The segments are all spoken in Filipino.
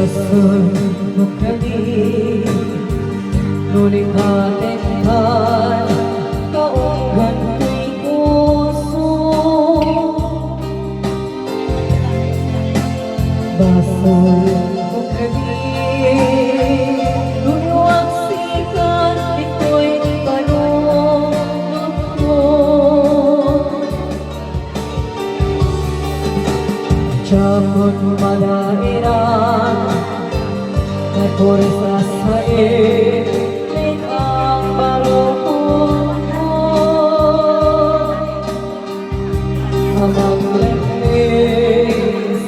Basol mo kami, ngunit atinhan kaunggan ko'y puso. Basol mo kami, luluwag sikat, ito'y palunod ko. Tiyapon malairan, nagpurisa sa ilit ang balukod mo. Amang leklis,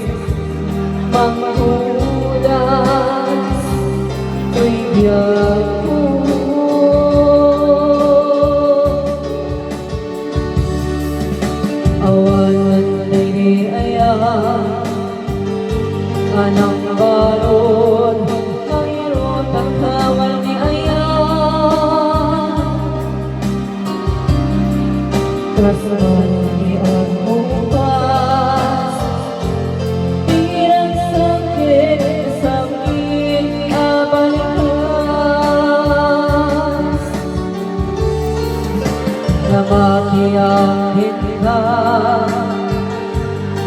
manghudas, ko'y biyag ko. Awan na'y di ayan, anang balon, mayroon ang kawal ni ayan. Kasman ni ang upas, tirang sakit, sakit abalikas. Namakiyangin ka,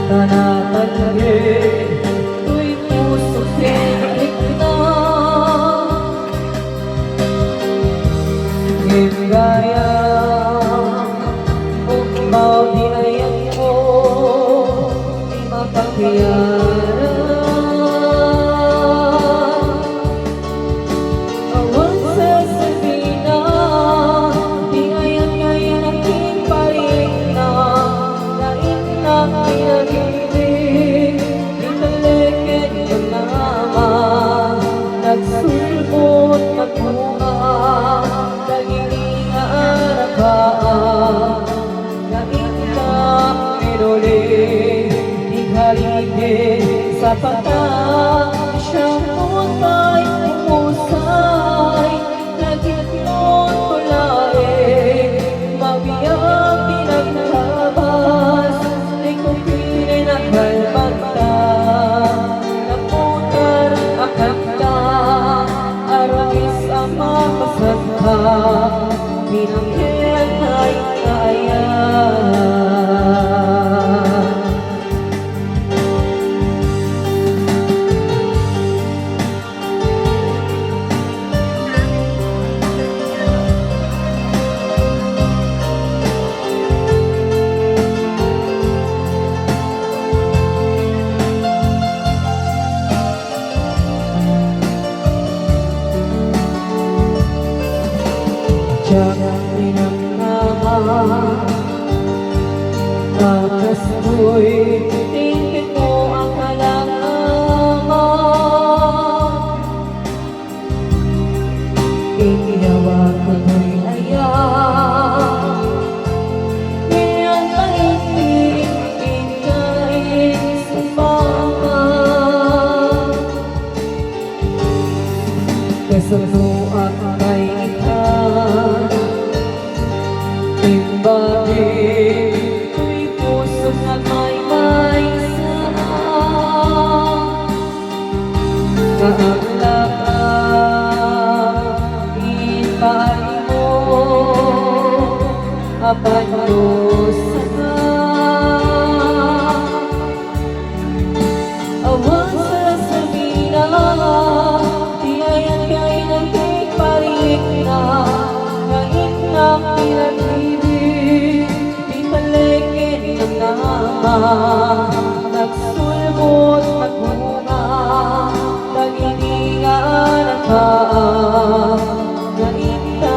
tanatagin, ko'y puso sinig na. Gaya ukmaw di ayan mo, di mapakyaran. Awan sa sabina, di ayan ngayon aking parik na. Lain na pinag-ibig, di talikid ng naman. Nagsulbot, nagbunga, naginingaan ang nainta, pinulit, di haligid sa patang. Siyang utay, umusay, nagitnon tulae, mabiyang pinagtabas, di ko pininakalmanta. Naputar akakta, arangis ang mapasagka, pinangyan ay kaya. Jangan pinagnaman, bakas ko'y tingin mo ang kalangaman. Iniyawa ko mo'y ayan, ngayon mahitig, ikain sa pangan. Kasaluan ay ikan, timbagin, ko'y puso na may saan. Kaaglakan, ipay mo, apandosa ka. Awan sa sabina, di ayan kay nagkiparik na. Ngayon na pinag-ibig, di paligid ng naman. Nagsulbot, nagbunga, naginingan ang kaan. Ngayon na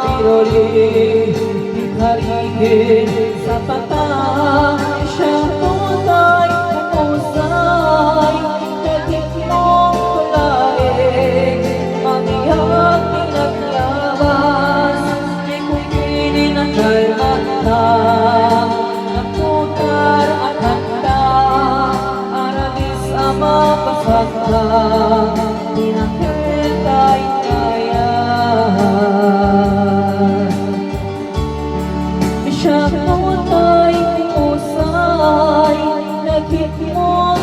pinulit, di haligid sa patang. Siyang tunay, umusay, nagitnong tulae, mamiyang pinaglabas, di ko pininakalmanta. Naputar ang handa, arabis ang mapasagka, pinakita'y kaya. Siyang tunay, usay, nagitnong